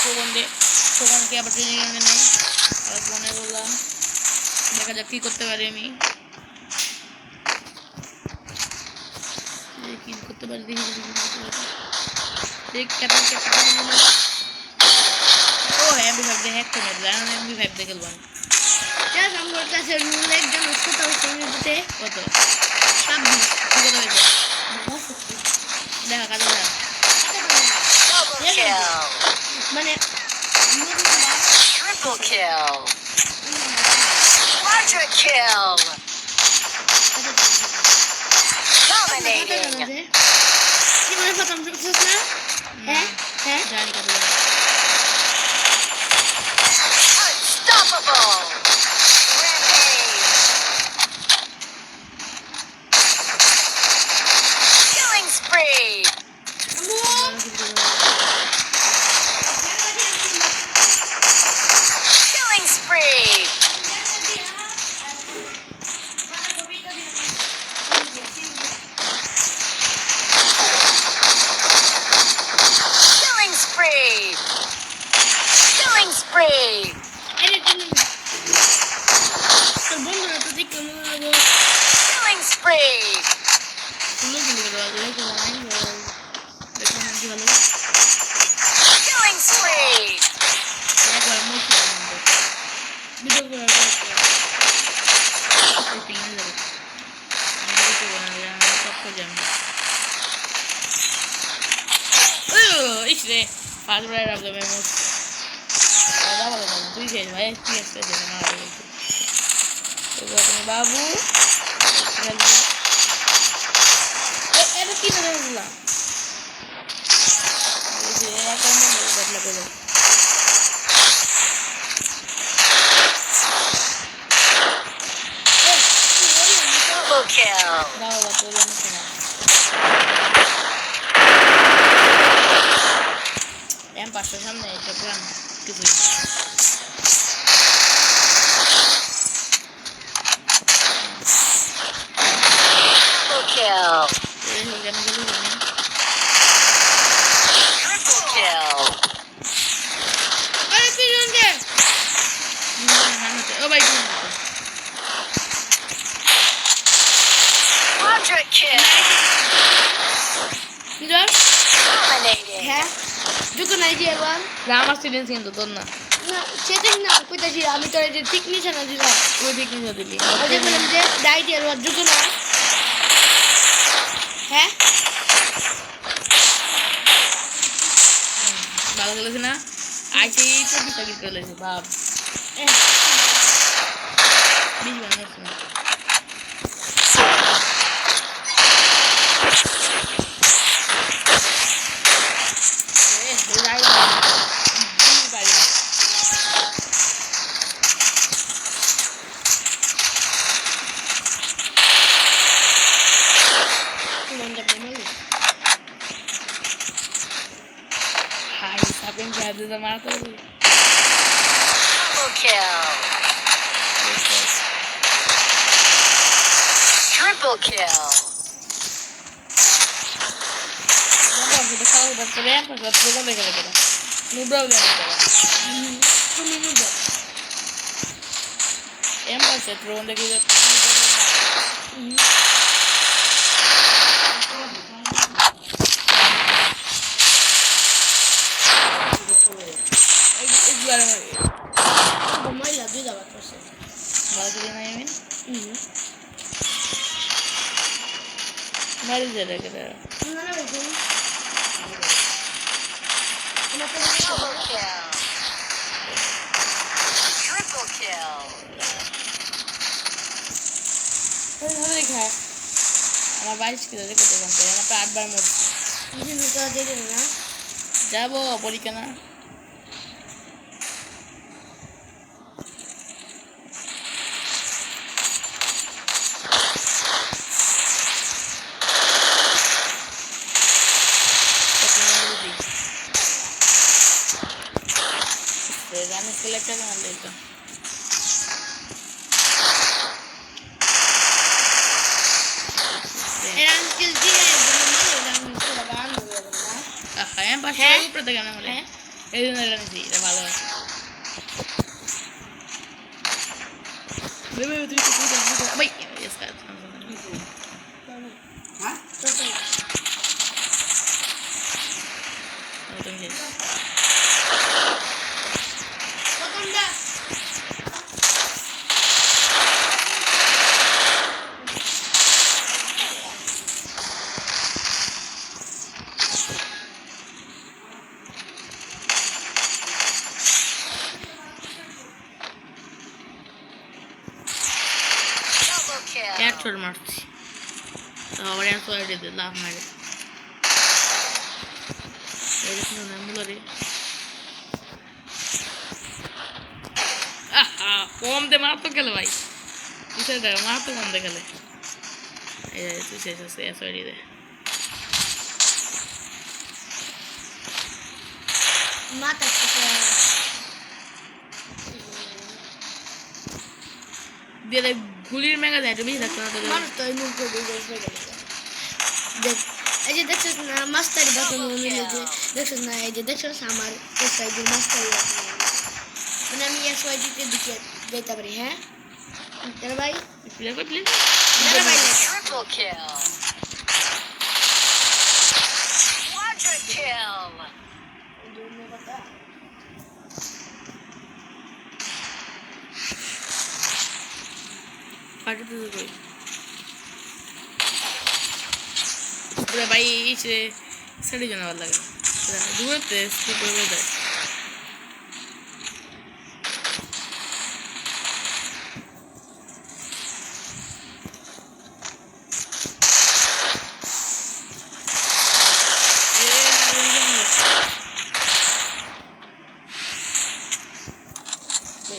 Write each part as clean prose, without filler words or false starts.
ফোনকে আবার ট্রেনিং এনে নেই আর মনে বললাম দেখা যাক কী করতে পারি আমি কি করতে পারি ও এমবি5 দিয়ে হ্যাক করে দেয় এমবি5 দিয়ে খেলবো আমার কাছে রুল একজন কোথাও সঙ্গে দিতে কত 26 কত হয়েছে দেখা কাজে মানে Triple kill. Quadra kill. Dominating. কি মনে প্রথম সুক্সেস না হ্যাঁ হ্যাঁ জানি কত Unstoppable. Rampage. Killing spree. Killing spree. Killing spree. Killing spree. তোর বন্ধুরা তো দেখতে মনে হলো Killing spree. সুন্দর কিন্তু দেখুন কি ভালো Killing spree. একবার মুখ ভিডিও করার পর কিনে যাবে আমি কিছু বানাবো আমি সব করে যাবো ইস রে ফার্স্ট রাইড অফ দ্য মেমোস দাদা বলো না তুই খেয়ে ভাই কি এক্সপ্রেস দেবে না তুমি বাবু এটা কি করে বললাম বদলা করে Double kill. দাও বা তোর নিচে না M500 সামনে এটা গ্রাম কিছু Double kill. এই হল কেন গেল Triple kill. আরে পিছন দে ও ভাই Quadra kill. যা Dominating. হ্যাঁ যুগ নাই যে এবার আমার স্টুডেন্টস কিন্তু তোর না না সেদিন না কইতাছি আমি তোর যে ঠিক নিশানা দিলাম ওই দিক নিয়ে দিলি ওই যে বললাম যে ডাইট এর যুগ না হ্যাঁ ভালো খেলেছে না আইসি 24টা কিল খেলেছে বাপ 20 বানাচ্ছে না Double kill. Triple kill. মহিলা দুই দাবার করছে Mari jada kita. mana begitu Double kill. Triple kill. Ini देखा है. আমার 22 কিলো দেখতে পাচ্ছি আমরা প্রায় 8 বার মরছি ini juga jadi না যাবো পরীক্ষা না আমি সিলেক্ট করে দিলাম eran kecil dia yang belum ada yang sudah bangun Kayaknya pas saya pernah dengan mulai. এই জন্য এটা নিচ্ছি, এটা ভালো আছে। ভাই হ্যাঁ তুমি প্রথমটা Double kill. এক ছোট মারছি, তো আবার এত আইডিয়া লাভ মারে মুলারে কম দে মারতো খেলে ভাই, বিষয়টা মারতো কম দে খেলে। এই তুই শেষ আছে এত আইডিয়া দে মাথা দিয়ে দেখ গুলির মেগা যায়, তুমি দেখতে না তো মানুষ তো এই মুখ করে দেখ এই যে দেখছিস না মাস্টারি বাটন মিলেছে দেখছিস না এই যে দেখছিস আমার কোথায় যে মাস্টারি মানে আমি এসওয়াই দিতে দিকে যেতে পারি হ্যাঁ তাহলে ভাই প্লে কর প্লে দাদা ভাই Triple kill. Quadra kill. ফাটাতে তো কই পুরো ভাই সে সাড়ে জানা ভালো লাগে দূরতে স্কিপ করে যায়।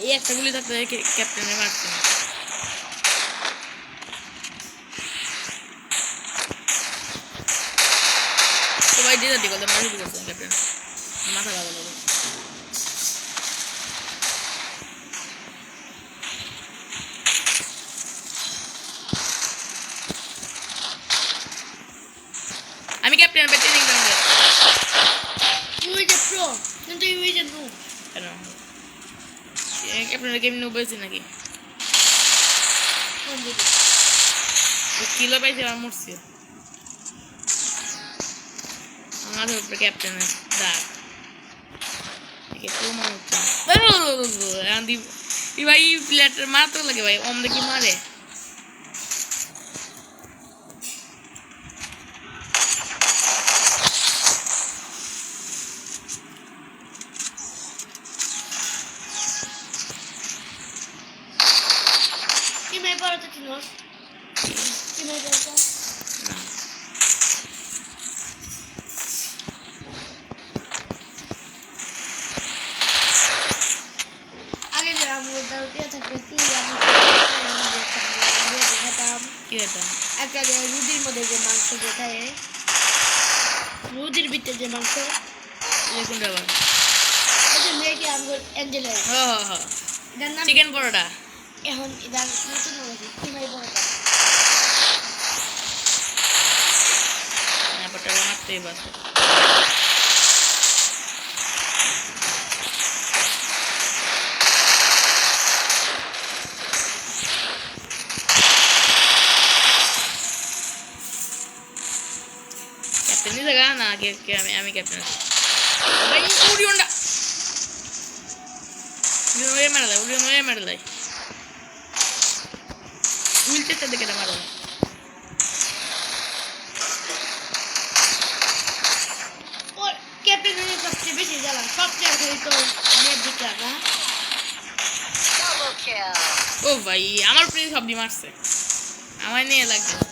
এই একটা গুলি থাকতে ক্যাপ্টেনে মারছে না। তো ভাই ডিজার দি বলতে মারি দিয়েছে ক্যাপ্টেন, মাথা লাগা লাগে। আমি ক্যাপ্টেন বেটে দিই গ্রাউন্ডে তুই যে প্রো কিন্তু তুই যে নো কেন ক্যাপ্টেনের গেম নিয়ে বলছি নাকি কোন দিকে কিলো পাইছে আমার মরছি আমাদের উপরে ক্যাপ্টেনের দাগ কেউ মানুষ ভাই প্লেয়ারটার মারতে লাগে ভাই অম দেখি মারে কি মেয়ে পড়াতে চিনোস কি মেয়ে পড়াতে আগে যে আমার দাঁড়িয়ে থাকবে তুই আমি দেখাতাম কি এটা একটা যে রুটির মধ্যে যে মাংস দেখায় রুটির ভিতরে যে মাংস কোনটা আবার ওই যে মেয়েকে আমার অ্যাঞ্জেলা হ হ হ এটার নাম চিকেন পরোটা এখন এটা নতুন হয়েছে কি মেয়ে পড়াতে ব্যাপারটা মারতেই পারছে ক্যাপ্টেন নিয়ে থাকা না কে আমি ক্যাপ্টেন আছি ভাই উড়িয়নটা উড়িয়ন মেরে দেয় উইলচেস্টার দিকে মারা দেয় ওর ক্যাপ্টেনের সবচেয়ে বেশি জ্বালা সবচেয়ে আগে তো মেয়ের দিকে না Double kill. ও ভাই আমার উপরে সব দিয়ে মারছে আমার নিয়ে লাগছে না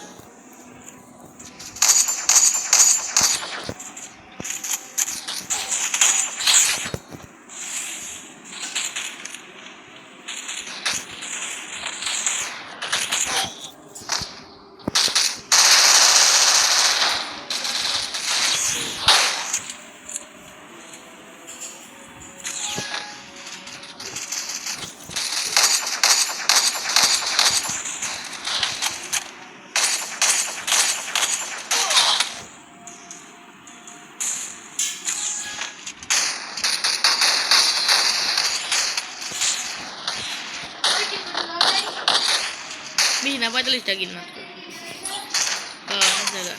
বেশি না 45টা কিল মাত্র অনেক জায়গা